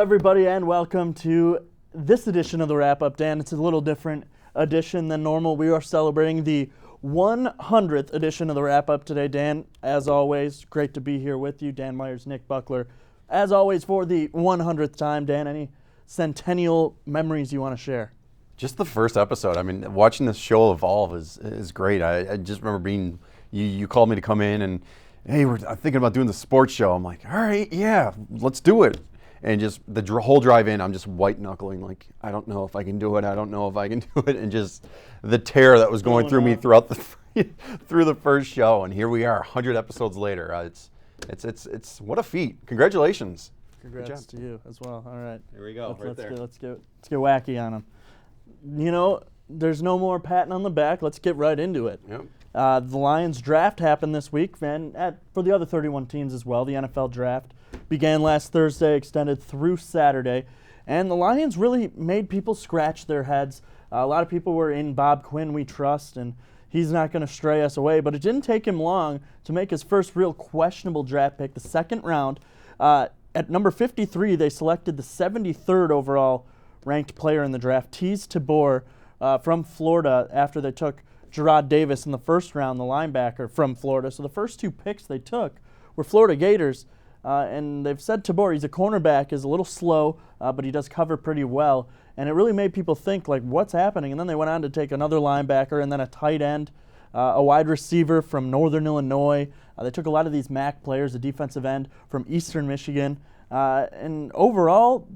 everybody, and welcome to this edition of the Wrap-Up. Dan, it's a little different edition than normal. We are celebrating the 100th edition of the Wrap-Up today. Dan, as always, great to be here with you. Dan Myers, Nick Buckler. As always, for the 100th time, Dan, any centennial memories you want to share? Just the first episode. I mean, watching this show evolve is great. I just remember you called me to come in and, hey, I'm thinking about doing the sports show. I'm like, all right, yeah, let's do it. And just the whole drive in, I'm just white knuckling, like, I don't know if I can do it. I don't know if I can do it. And just the terror that was going through me throughout through the first show. And here we are, 100 episodes later. It's what a feat. Congratulations. Congrats to you as well. All right. Here we go, Let's get wacky on them. You know, there's no more patting on the back. Let's get right into it. Yep. The Lions draft happened this week, and for the other 31 teams as well. The NFL draft began last Thursday, extended through Saturday, and the Lions really made people scratch their heads. A lot of people were in Bob Quinn, we trust, and he's not going to stray us away, but it didn't take him long to make his first real questionable draft pick, the second round. At number 53, they selected the 73rd overall ranked player in the draft, Teez Tabor from Florida, after they took Jarrad Davis in the first round, the linebacker from Florida. So the first two picks they took were Florida Gators, and they've said Tabor, he's a cornerback, is a little slow, but he does cover pretty well. And it really made people think, like, what's happening? And then they went on to take another linebacker and then a tight end, a wide receiver from Northern Illinois. They took a lot of these MAC players, a defensive end from Eastern Michigan. And overall,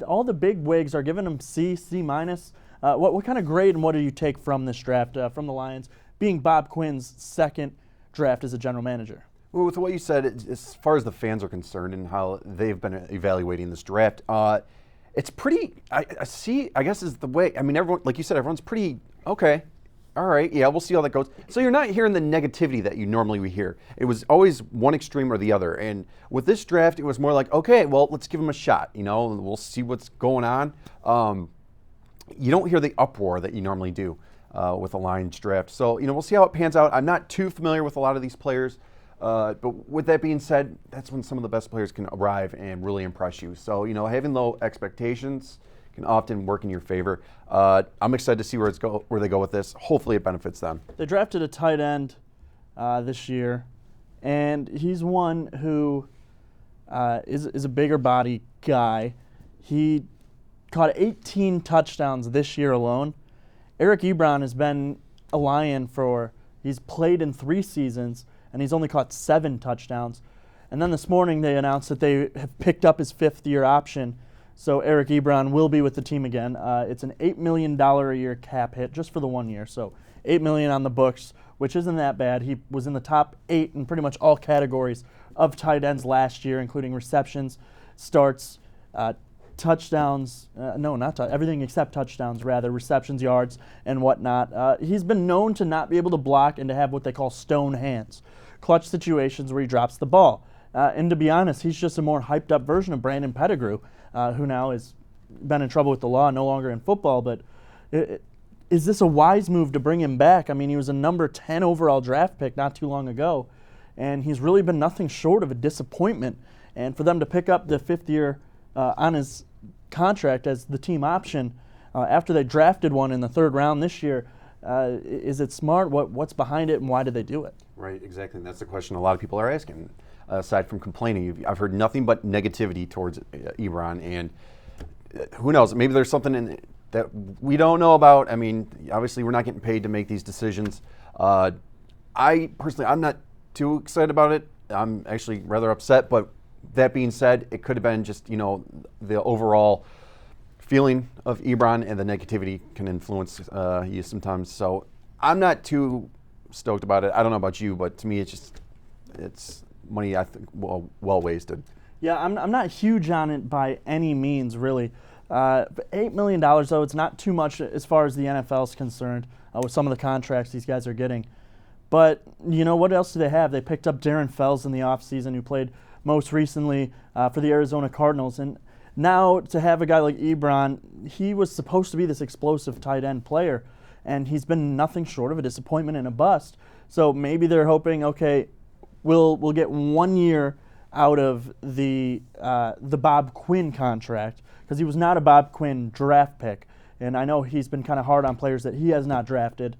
all the big wigs are giving them C minus. What kind of grade and what do you take from this draft from the Lions, being Bob Quinn's second draft as a general manager? Well, with what you said, as far as the fans are concerned and how they've been evaluating this draft, it's pretty, I guess is the way, I mean, everyone, like you said, everyone's pretty, okay, all right, yeah, we'll see how that goes. So you're not hearing the negativity that you normally would hear. It was always one extreme or the other. And with this draft, it was more like, okay, well, let's give him a shot, we'll see what's going on. You don't hear the uproar that you normally do with a Lions draft. So, we'll see how it pans out. I'm not too familiar with a lot of these players. But with that being said, that's when some of the best players can arrive and really impress you. So, having low expectations can often work in your favor. I'm excited to see where they go with this. Hopefully it benefits them. They drafted a tight end this year, and he's one who is a bigger body guy. He caught 18 touchdowns this year alone. Eric Ebron has been a Lion he's played in 3 seasons, and he's only caught 7 touchdowns. And then this morning they announced that they have picked up his 5th-year option, so Eric Ebron will be with the team again. It's an $8 million a year cap hit just for the 1 year, so $8 million on the books, which isn't that bad. He was in the top 8 in pretty much all categories of tight ends last year, including receptions, starts, touchdowns, everything except touchdowns, rather, receptions, yards, and whatnot. He's been known to not be able to block and to have what they call stone hands, clutch situations where he drops the ball. And to be honest, he's just a more hyped-up version of Brandon Pettigrew, who now has been in trouble with the law, no longer in football. But is this a wise move to bring him back? I mean, he was a number 10 overall draft pick not too long ago, and he's really been nothing short of a disappointment. And for them to pick up the 5th year on his contract as the team option after they drafted one in the 3rd round this year, is it smart? What's behind it, and why did they do it? Right, exactly. And that's the question a lot of people are asking. Aside from complaining, I've heard nothing but negativity towards Ebron, and who knows? Maybe there's something that we don't know about. I mean, obviously, we're not getting paid to make these decisions. I'm not too excited about it. I'm actually rather upset, but that being said, it could have been just, the overall feeling of Ebron, and the negativity can influence you sometimes. So I'm not too stoked about it. I don't know about you, but to me, it's money, I think, well wasted. Yeah, I'm not huge on it by any means, really. $8 million, though, it's not too much as far as the NFL is concerned with some of the contracts these guys are getting. But, what else do they have? They picked up Darren Fells in the offseason, who played most recently for the Arizona Cardinals. And now to have a guy like Ebron, he was supposed to be this explosive tight end player, and he's been nothing short of a disappointment and a bust. So maybe they're hoping, okay, we'll get 1 year out of the Bob Quinn contract, because he was not a Bob Quinn draft pick. And I know he's been kind of hard on players that he has not drafted.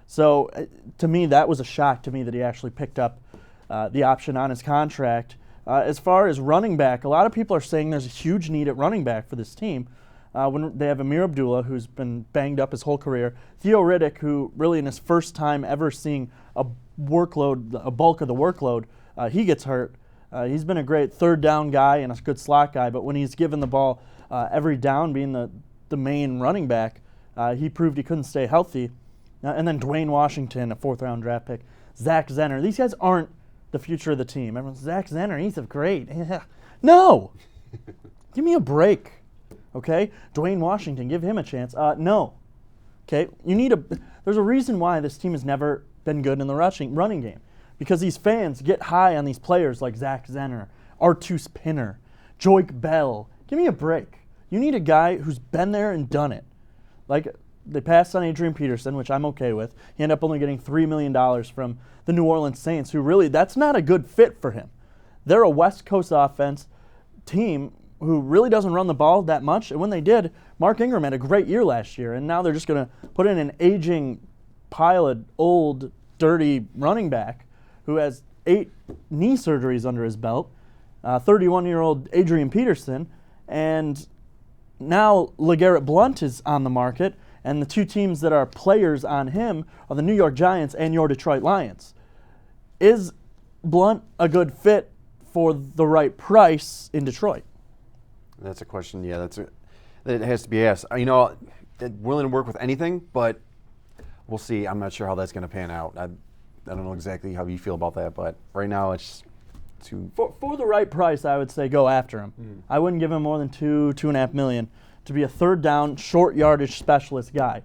So to me, that was a shock to me that he actually picked up the option on his contract. As far as running back, a lot of people are saying there's a huge need at running back for this team. When they have Amir Abdullah, who's been banged up his whole career, Theo Riddick, who really in his first time ever seeing a bulk of the workload, he gets hurt. He's been a great third down guy and a good slot guy, but when he's given the ball every down, being the main running back, he proved he couldn't stay healthy. And then Dwayne Washington, a fourth-round draft pick. Zach Zenner. These guys aren't the future of the team. Everyone's, Zach Zenner, he's great. No! Give me a break. Okay? Dwayne Washington, give him a chance. No. Okay? There's a reason why this team has never been good in the running game. Because these fans get high on these players like Zach Zenner, Artus Pinner, Joique Bell. Give me a break. You need a guy who's been there and done it. Like, they passed on Adrian Peterson, which I'm okay with. He ended up only getting $3 million from the New Orleans Saints, who really, that's not a good fit for him. They're a West Coast offense team who really doesn't run the ball that much. And when they did, Mark Ingram had a great year last year. And now they're just going to put in an aging pile of old, dirty running back who has 8 knee surgeries under his belt, 31-year-old Adrian Peterson. And now LeGarrette Blount is on the market. And the two teams that are players on him are the New York Giants and your Detroit Lions. Is Blount a good fit for the right price in Detroit? That's a question, yeah, that has to be asked. Willing to work with anything, but we'll see. I'm not sure how that's going to pan out. I don't know exactly how you feel about that, but right now it's too... For the right price, I would say go after him. I wouldn't give him more than $2.5 million to be a third down, short yardage specialist guy.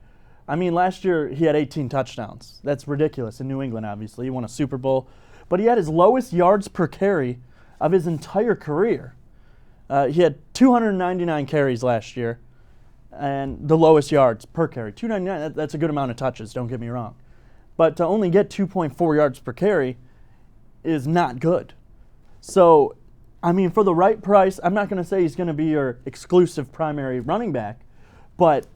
I mean, last year he had 18 touchdowns. That's ridiculous in New England, obviously. He won a Super Bowl. But he had his lowest yards per carry of his entire career. He had 299 carries last year, and the lowest yards per carry. 299, that's a good amount of touches, don't get me wrong. But to only get 2.4 yards per carry is not good. So, I mean, for the right price, I'm not going to say he's going to be your exclusive primary running back, but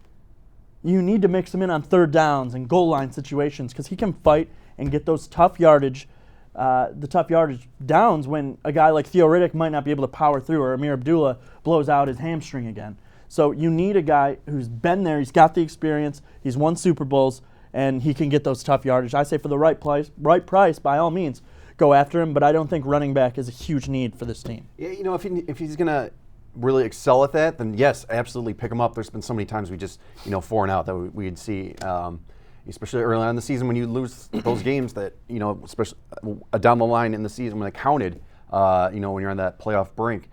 you need to mix him in on third downs and goal line situations because he can fight and get those tough yardage downs when a guy like Theo Riddick might not be able to power through or Amir Abdullah blows out his hamstring again. So you need a guy who's been there, he's got the experience, he's won Super Bowls, and he can get those tough yardage. I say for the right price, by all means, go after him, but I don't think running back is a huge need for this team. Yeah, if he's going to really excel at that, then yes, absolutely pick him up. There's been so many times we just, 4 and out that we'd see, especially early on in the season when you lose those games that, especially down the line in the season when it counted, when you're on that playoff brink.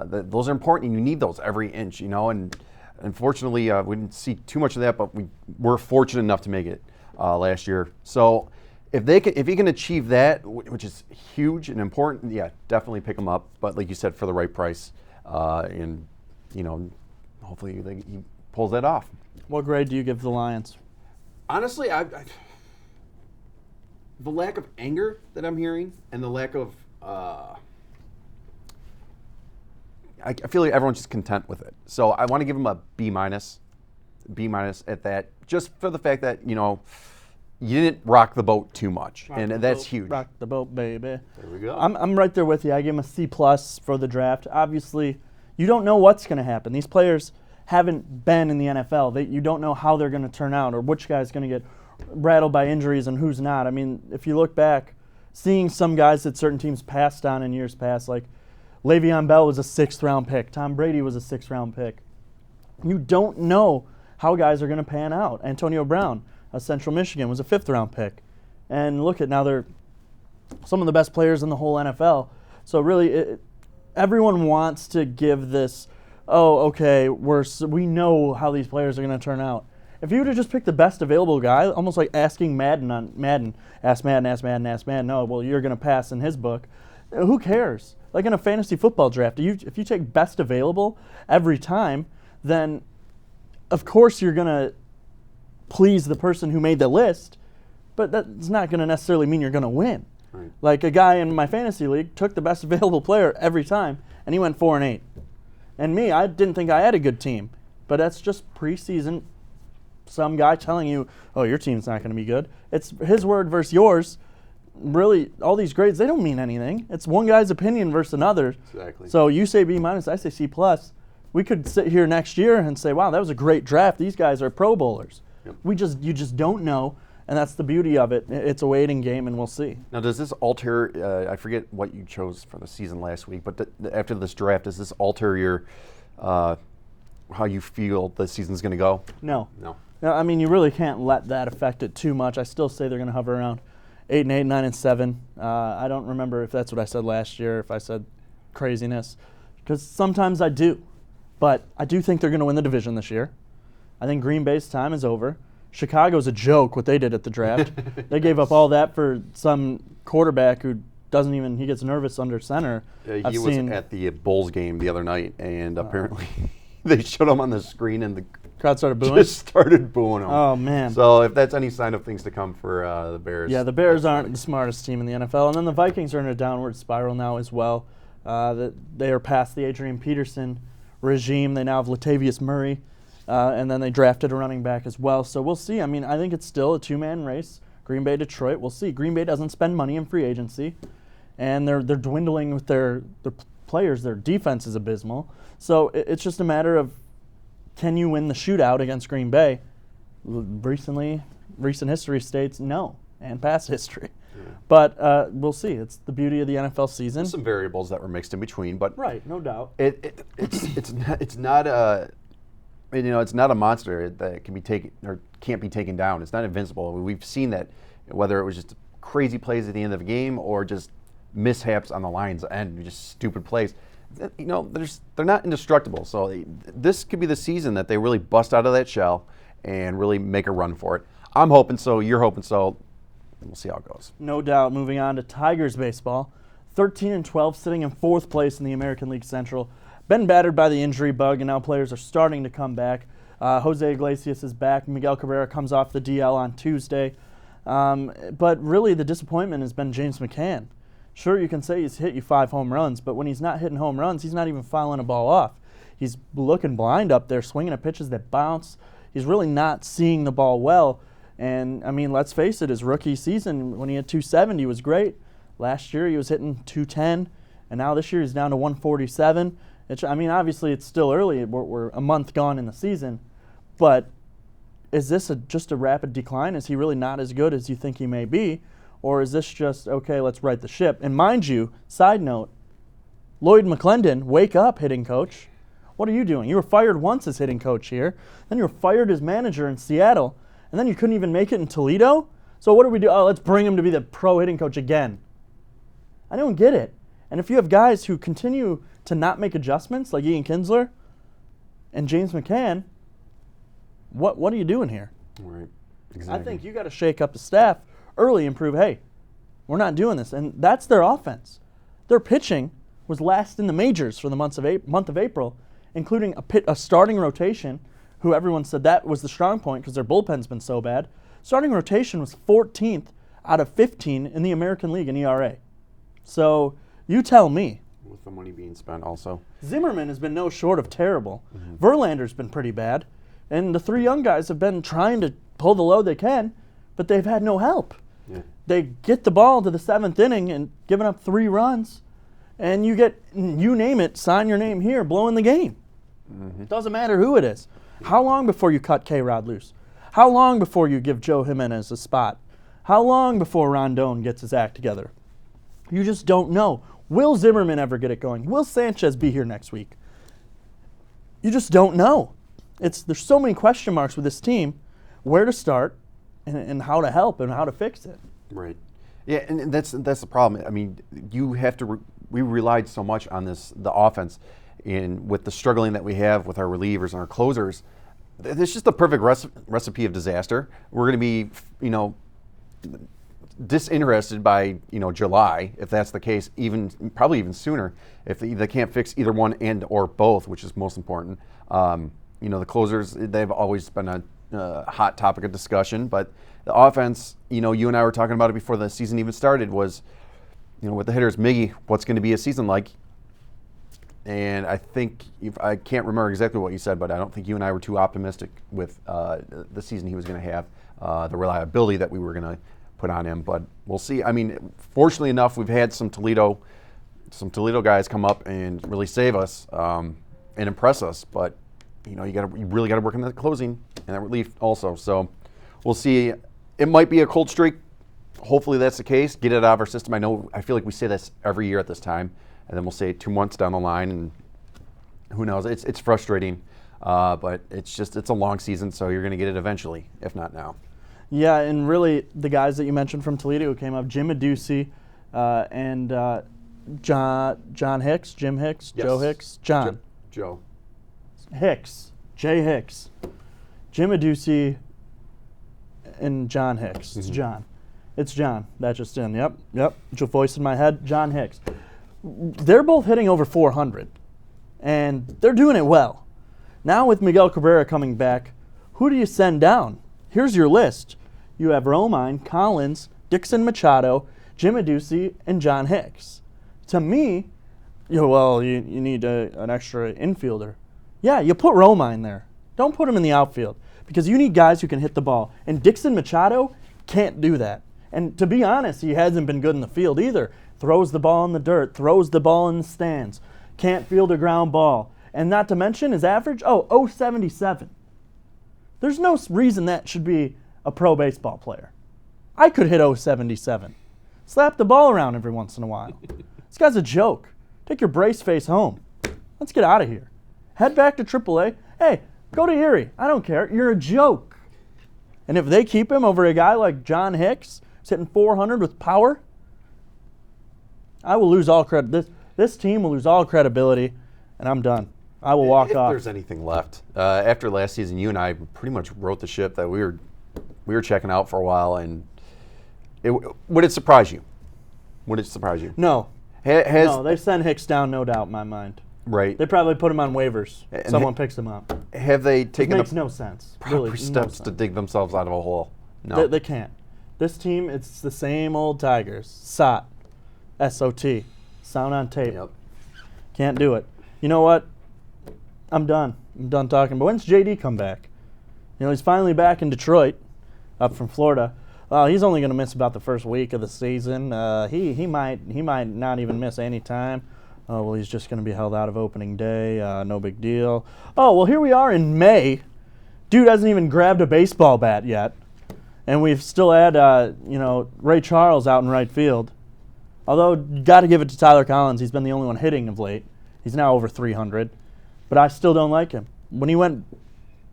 Those are important, and you need those every inch, and unfortunately we didn't see too much of that, but we were fortunate enough to make it last year. So if he can achieve that, which is huge and important, yeah, definitely pick him up. But like you said, for the right price, and hopefully he pulls that off. What grade do you give the Lions? Honestly, the lack of anger that I'm hearing and the lack of I feel like everyone's just content with it. So I want to give him a B minus at that, just for the fact that you didn't rock the boat too much, and that's huge. Rock the boat, baby. There we go. I'm right there with you. I give him a C+ for the draft. Obviously, you don't know what's going to happen. These players haven't been in the NFL. You don't know how they're going to turn out or which guy's going to get rattled by injuries and who's not. I mean, if you look back, seeing some guys that certain teams passed on in years past, like Le'Veon Bell was a 6th-round pick. Tom Brady was a 6th-round pick. You don't know how guys are going to pan out. Antonio Brown, of Central Michigan, was a 5th-round pick. And look at now, they're some of the best players in the whole NFL. So really, everyone wants to give this, we know how these players are going to turn out. If you would have just picked the best available guy, almost like asking Madden on Madden, ask Madden, no, well, you're going to pass in his book. Who cares? Like in a fantasy football draft, if you take best available every time, then of course you're going to please the person who made the list, but that's not going to necessarily mean you're going to win. Right. Like a guy in my fantasy league took the best available player every time, and he went 4-8. And me, I didn't think I had a good team, but that's just preseason. Some guy telling you, "Oh, your team's not going to be good." It's his word versus yours. Really, all these grades, they don't mean anything. It's one guy's opinion versus another. Exactly. So you say B-, I say C+. We could sit here next year and say, "Wow, that was a great draft. These guys are Pro Bowlers." Yep. You just don't know, and that's the beauty of it. It's a waiting game, and we'll see. Now, does this alter? I forget what you chose for the season last week, but after this draft, does this alter your how you feel the season's going to go? No. No. No, I mean, you really can't let that affect it too much. I still say they're going to hover around 8-8, 9-7. I don't remember if that's what I said last year, if I said craziness, because sometimes I do. But I do think they're going to win the division this year. I think Green Bay's time is over. Chicago's a joke what they did at the draft. They gave up all that for some quarterback who doesn't even, he gets nervous under center. He was at the Bulls game the other night, and apparently they showed him on the screen, and the crowd started booing. just started booing him. Oh, man. So if that's any sign of things to come for the Bears. Yeah, the Bears aren't the smartest team in the NFL. And then the Vikings are in a downward spiral now as well. They are past the Adrian Peterson regime. They now have Latavius Murray. And then they drafted a running back as well. So we'll see. I mean, I think it's still a two-man race. Green Bay, Detroit. We'll see. Green Bay doesn't spend money in free agency. And they're dwindling with their players. Their defense is abysmal. So it's just a matter of, can you win the shootout against Green Bay? Recent history states no, and past history. Yeah. But we'll see. It's the beauty of the NFL season. There's some variables that were mixed in between, but right, no doubt. It's not a it's not a monster that can be taken or can't be taken down. It's not invincible. We've seen that, whether it was just crazy plays at the end of the game or just mishaps on the line's end, just stupid plays. They're not indestructible. So this could be the season that they really bust out of that shell and really make a run for it. I'm hoping so. You're hoping so. We'll see how it goes. No doubt. Moving on to Tigers baseball, 13-12, sitting in fourth place in the American League Central. Been battered by the injury bug, and now players are starting to come back. Jose Iglesias is back. Miguel Cabrera comes off the DL on Tuesday. But really, the disappointment has been James McCann. Sure, you can say he's hit you 5 home runs, but when he's not hitting home runs, he's not even fouling a ball off. He's looking blind up there, swinging at pitches that bounce. He's really not seeing the ball well. And, I mean, let's face it, his rookie season, when he had 270, was great. Last year, he was hitting 210, and now this year he's down to 147. Obviously, it's still early. We're a month gone in the season. But is this just a rapid decline? Is he really not as good as you think he may be? Or is this just, okay, let's right the ship? And mind you, side note, Lloyd McClendon, wake up, hitting coach. What are you doing? You were fired once as hitting coach here. Then you were fired as manager in Seattle. And then you couldn't even make it in Toledo? So what do we do? Oh, let's bring him to be the pro hitting coach again. I don't get it. And if you have guys who continue to not make adjustments, like Ian Kinsler and James McCann, what are you doing here? Right. Exactly. I think you got to shake up the staff early and prove, hey, we're not doing this. And that's their offense. Their pitching was last in the majors for the month of April, including a starting rotation, who everyone said that was the strong point because their bullpen's been so bad. Starting rotation was 14th out of 15 in the American League in ERA. So you tell me. With the money being spent also. Zimmerman has been no short of terrible. Mm-hmm. Verlander's been pretty bad. And the 3 young guys have been trying to pull the load they can, but they've had no help. Yeah. They get the ball to the 7th inning and giving up 3 runs, and you get, you name it, sign your name here, blowing the game. Mm-hmm. It doesn't matter who it is. How long before you cut K-Rod loose? How long before you give Joe Jimenez a spot? How long before Rondon gets his act together? You just don't know. Will Zimmerman ever get it going? Will Sanchez be here next week? You just don't know. There's so many question marks with this team, where to start and how to help and how to fix it. Right. Yeah, and that's the problem. I mean, you have to. We relied so much on the offense, with the struggling that we have with our relievers and our closers. It's just the perfect recipe of disaster. We're going to be, disinterested by July, if that's the case. Probably even sooner if they can't fix either one and or both, which is most important. The closers, they've always been a hot topic of discussion, but the offense, you and I were talking about it before the season even started, was with the hitters, Miggy, what's going to be a season like? And I think, I can't remember exactly what you said, but I don't think you and I were too optimistic with the season he was going to have, the reliability that we were going to put on him. But we'll see. I mean, fortunately enough, we've had some Toledo guys come up and really save us and impress us. But you really got to work on that closing and that relief also. So we'll see. It might be a cold streak. Hopefully that's the case. Get it out of our system. I feel like we say this every year at this time. And then we'll say 2 months down the line, and who knows? It's frustrating, but it's a long season, so you're going to get it eventually, if not now. Yeah, and really the guys that you mentioned from Toledo who came up, Jim Aducey and John Hicks, Jim Hicks, Yes. Joe Hicks, John Joe Hicks, Jay Hicks, Jim Aducey, and John Hicks. It's John. It's John. That just in. Yep. Your voice in my head, John Hicks. They're both hitting over 400, and they're doing it well. Now with Miguel Cabrera coming back, who do you send down? Here's your list. You have Romine, Collins, Dixon Machado, Jim Aducey, and John Hicks. To me, you need an extra infielder. Yeah, you put Romine there. Don't put him in the outfield because you need guys who can hit the ball. And Dixon Machado can't do that. And to be honest, he hasn't been good in the field either. Throws the ball in the dirt, throws the ball in the stands, can't field a ground ball. And not to mention his average, 0.77. There's no reason that should be a pro baseball player. I could hit 0.77. Slap the ball around every once in a while. This guy's a joke. Take your brace face home. Let's get out of here. Head back to AAA. Hey, go to Erie. I don't care. You're a joke. And if they keep him over a guy like John Hicks, who's hitting 400 with power, I will lose all credit. This team will lose all credibility, and I'm done. I will walk off. If there's anything left. After last season, you and I pretty much wrote the ship that we were checking out for a while, and would it surprise you? Would it surprise you? No. No, they send Hicks down, no doubt in my mind. Right. They probably put him on waivers. And Someone picks him up. Have they It taken makes the no sense. proper Really, steps no to sense. dig themselves out of a hole? No. They can't. This team, it's the same old Tigers. SOT. S-O-T. Sound on tape. Yep. Can't do it. You know what? I'm done. I'm done talking. But when's JD come back? He's finally back in Detroit, up from Florida. He's only going to miss about the first week of the season. He might not even miss any time. Oh, well, he's just going to be held out of opening day. No big deal. Oh, well, here we are in May. Dude hasn't even grabbed a baseball bat yet. And we've still had, Ray Charles out in right field. Although, you got to give it to Tyler Collins. He's been the only one hitting of late. He's now over 300. But I still don't like him. When he went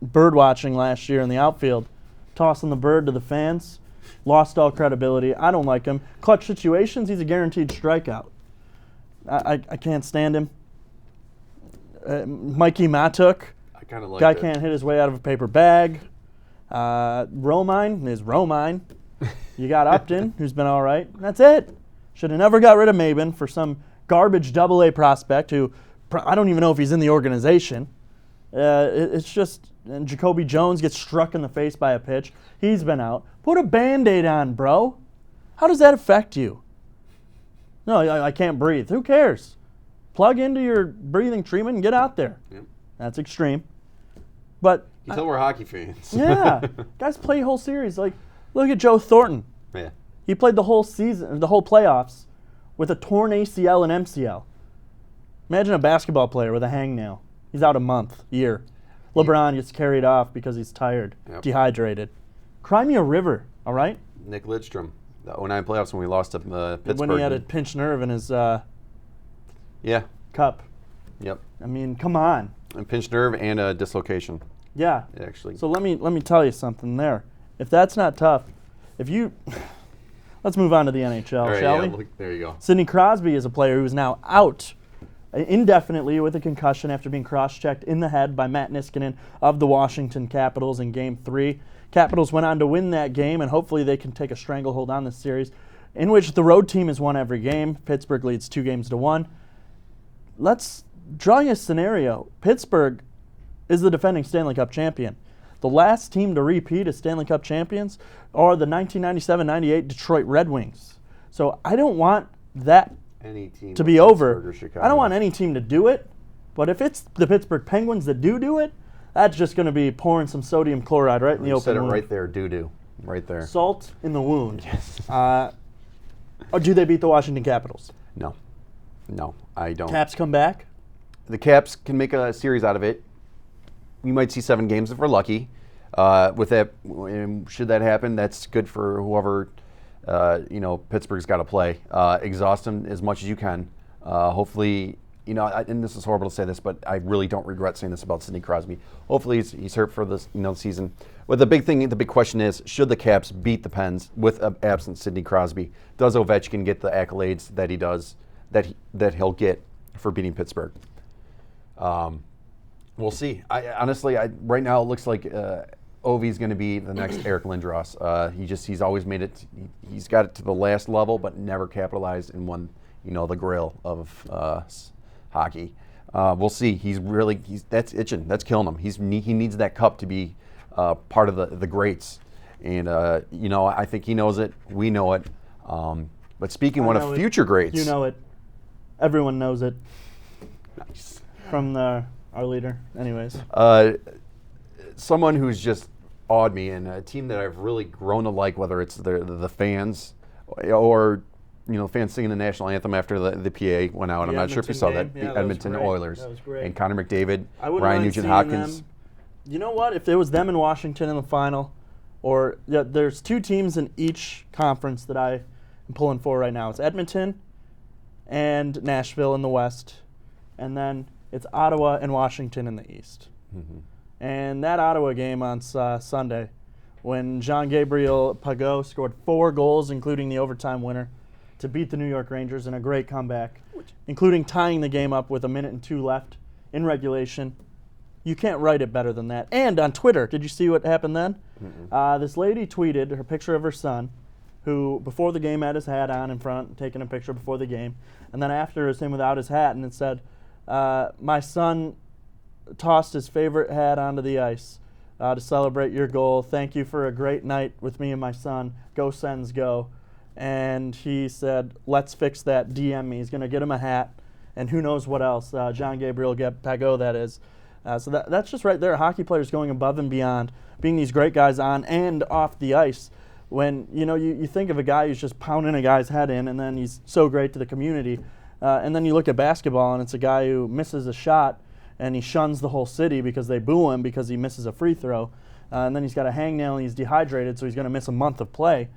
bird watching last year in the outfield, tossing the bird to the fans, lost all credibility. I don't like him. Clutch situations, he's a guaranteed strikeout. I can't stand him. Mikey Matuk, I kind of like guy it. can't hit his way out of a paper bag. Romine is Romine. You got Upton, who's been all right. That's it. Should have never got rid of Maben for some garbage Double-A prospect who I don't even know if he's in the organization. It's just, and Jacoby Jones gets struck in the face by a pitch. He's been out. Put a Band-Aid on, bro. How does that affect you? No, I can't breathe. Who cares? Plug into your breathing treatment and get out there. Yep. That's extreme. But You tell we're hockey fans. yeah, guys play whole series. Like, look at Joe Thornton. Yeah. He played the whole season, the whole playoffs, with a torn ACL and MCL. Imagine a basketball player with a hangnail. He's out a month, year. LeBron gets carried off because he's tired, Yep. dehydrated. Cry me a river, all right? Nick Lidstrom, the 09 playoffs when we lost to Pittsburgh. When he had a pinched nerve in his Yeah. cup. Yep. I mean, come on. A pinched nerve and a dislocation, Yeah. actually. So let me tell you something there. If that's not tough, let's move on to the NHL, All right, shall yeah, we? look, there you go. Sidney Crosby is a player who is now out indefinitely with a concussion after being cross-checked in the head by Matt Niskanen of the Washington Capitals in Game 3. Capitals went on to win that game, and hopefully they can take a stranglehold on this series, in which the road team has won every game. Pittsburgh leads 2-1. Let's draw you a scenario. Pittsburgh is the defending Stanley Cup champion. The last team to repeat as Stanley Cup champions are the 1997-98 Detroit Red Wings. So I don't want that Any team to but be Pittsburgh over. or Chicago. I don't want any team to do it, but if it's the Pittsburgh Penguins that do it, that's just going to be pouring some sodium chloride right in the You open said it wound. right there, doo-doo. Right there. Salt in the wound. Or do they beat the Washington Capitals? No, I don't. Caps come back? The Caps can make a series out of it. We might see 7 games if we're lucky. With that, should that happen, that's good for whoever Pittsburgh's got to play. Exhaust them as much as you can. Hopefully, and this is horrible to say this, but I really don't regret saying this about Sidney Crosby. Hopefully, he's hurt for this season. But the big question is, should the Caps beat the Pens with absent Sidney Crosby? Does Ovechkin get the accolades that he does, that he'll get for beating Pittsburgh? We'll see. Honestly, right now it looks like Ovi's going to be the next Eric Lindros. He's always made it. He's got it to the last level, but never capitalized and won, the grail of hockey. We'll see. That's itching. That's killing him. He needs that cup to be part of the greats, and I think he knows it. We know it. But speaking one of future greats, you know it. Everyone knows it. Nice. From our leader, anyways. Someone who's just awed me, and a team that I've really grown to like, whether it's the fans or fans singing the national anthem after the PA went out. I'm not sure if you saw that. Yeah, The Edmonton Oilers. That was great. And Connor McDavid, I wouldn't Ryan mind Nugent seeing Hopkins. them. You know what? If it was them in Washington in the final, or there's 2 teams in each conference that I am pulling for right now. It's Edmonton and Nashville in the West, and then it's Ottawa and Washington in the East. Mm-hmm. And that Ottawa game on Sunday, when Jean-Gabriel Pageau scored 4 goals, including the overtime winner, to beat the New York Rangers in a great comeback, including tying the game up with 1 minute and 2 left in regulation. You can't write it better than that. And on Twitter, did you see what happened then? This lady tweeted her picture of her son, who before the game had his hat on in front, taking a picture before the game, and then after it was him without his hat, and it said, my son tossed his favorite hat onto the ice to celebrate your goal. Thank you for a great night with me and my son. Go Sens, go. And he said, let's fix that. DM me. He's going to get him a hat, and who knows what else. Jean-Gabriel Pageau, that is. So that's just right there. Hockey players going above and beyond, being these great guys on and off the ice. When you think of a guy who's just pounding a guy's head in, and then he's so great to the community. And then you look at basketball, and it's a guy who misses a shot, and he shuns the whole city because they boo him because he misses a free throw. And then he's got a hangnail, and he's dehydrated, so he's going to miss a month of play.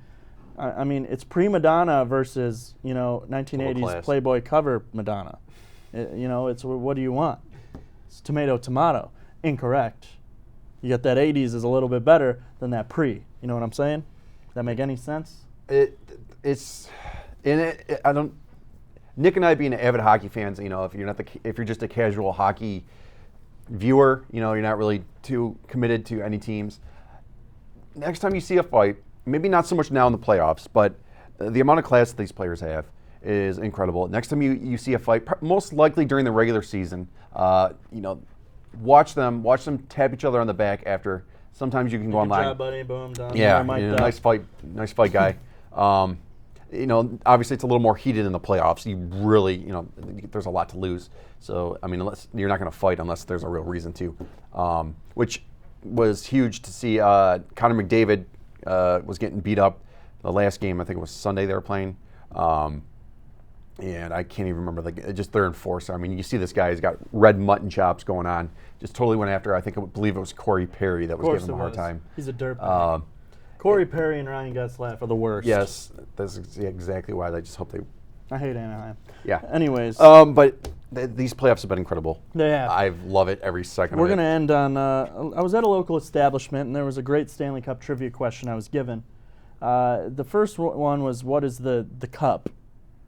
I mean, it's prima donna versus 1980s Playboy cover Madonna. It's what do you want? It's tomato. Incorrect. You got that 80s is a little bit better than that pre. You know what I'm saying? Does that make any sense? It's in it. I don't. Nick and I, being avid hockey fans, if you're just a casual hockey viewer, you're not really too committed to any teams. Next time you see a fight, maybe not so much now in the playoffs, but the amount of class that these players have is incredible. Next time you see a fight, most likely during the regular season, watch them tap each other on the back after. Sometimes you can go online. Good job, buddy. Boom, done. Yeah, nice fight, guy. Obviously it's a little more heated in the playoffs. You really, there's a lot to lose. So, unless you're not going to fight unless there's a real reason to, which was huge to see. Connor McDavid was getting beat up the last game. I think it was Sunday they were playing. And I can't even remember, just their enforcer. You see this guy, he's got red mutton chops going on. Just totally went after, I believe it was Corey Perry that was giving him a hard time. He's a dirtbag. Corey Perry and Ryan Getzlaf are the worst. Yes, that's exactly why. I just hope they... I hate Anaheim. Yeah. Anyways. But these playoffs have been incredible. They have. I love it every second We're of it. going to end on... I was at a local establishment, and there was a great Stanley Cup trivia question I was given. The first one was, what is the cup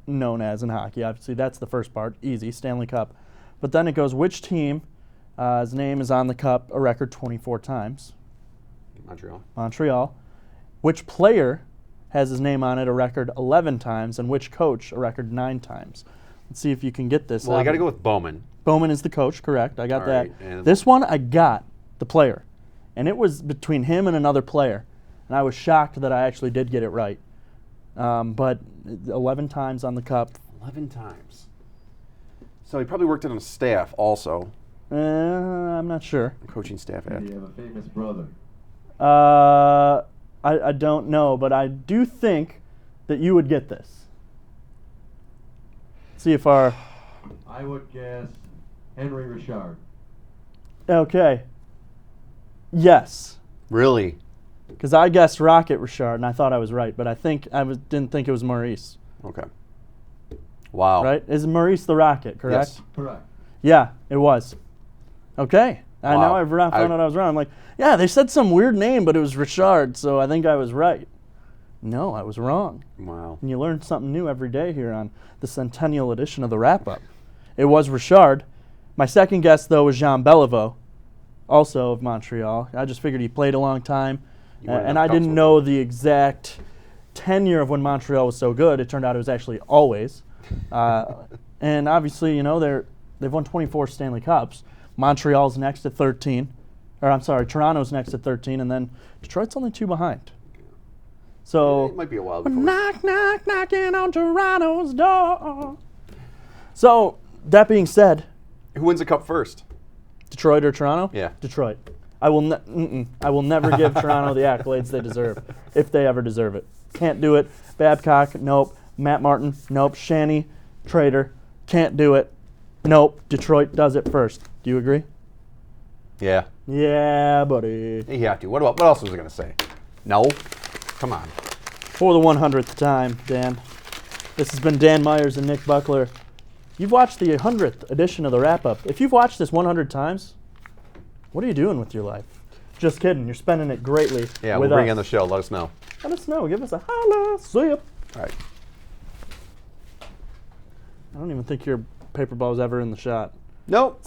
known as in hockey? Obviously, that's the first part. Easy, Stanley Cup. But then it goes, which team his name is on the cup a record 24 times? Montreal. Which player has his name on it a record 11 times, and which coach a record 9 times? Let's see if you can get this. Well, I got to go with Bowman. Bowman is the coach, correct. I got that. Right, this one, I got the player. And it was between him and another player. And I was shocked that I actually did get it right. but 11 times on the Cup. 11 times. So he probably worked on a staff also, I'm not sure. coaching staff. Do you have a famous brother? I don't know, but I do think that you would get this. See if our... I would guess Henry Richard. Okay. Yes. Really? Because I guessed Rocket Richard, and I thought I was right, but I think didn't think it was Maurice. Okay. Wow. Right? Is Maurice the Rocket, correct? Yes. Correct. Yeah, it was. Okay. I Wow. know I've found out I was wrong. I'm like, yeah, they said some weird name, but it was Richard, so I think I was right. No, I was wrong. Wow. And you learn something new every day here on the centennial edition of the Wrap-Up. It was Richard. My second guess, though, was Jean Beliveau, also of Montreal. I just figured he played a long time, You wouldn't and have I didn't cups with know the exact tenure of when Montreal was so good. It turned out it was actually always. And obviously, you know, they've won 24 Stanley Cups. Montreal's next at 13. Or I'm sorry, Toronto's next at 13, and then Detroit's only 2 behind. So It might be a while we're before. knock, knock, knocking on Toronto's door. So, that being said, Who wins the cup first? Detroit or Toronto? Yeah. Detroit. I will never give Toronto the accolades they deserve, if they ever deserve it. Can't do it. Babcock, nope. Matt Martin, nope. Shanny, traitor, can't do it. Nope. Detroit does it first. Do you agree? Yeah. Yeah, buddy. You have to. What else was I going to say? No. Come on. For the 100th time, Dan. This has been Dan Myers and Nick Buckler. You've watched the 100th edition of the Wrap-Up. If you've watched this 100 times, what are you doing with your life? Just kidding. You're spending it greatly Yeah, with we'll bring you us. on the show. Let us know. Let us know. Give us a holla. See ya. All right. I don't even think your paper ball was ever in the shot. Nope.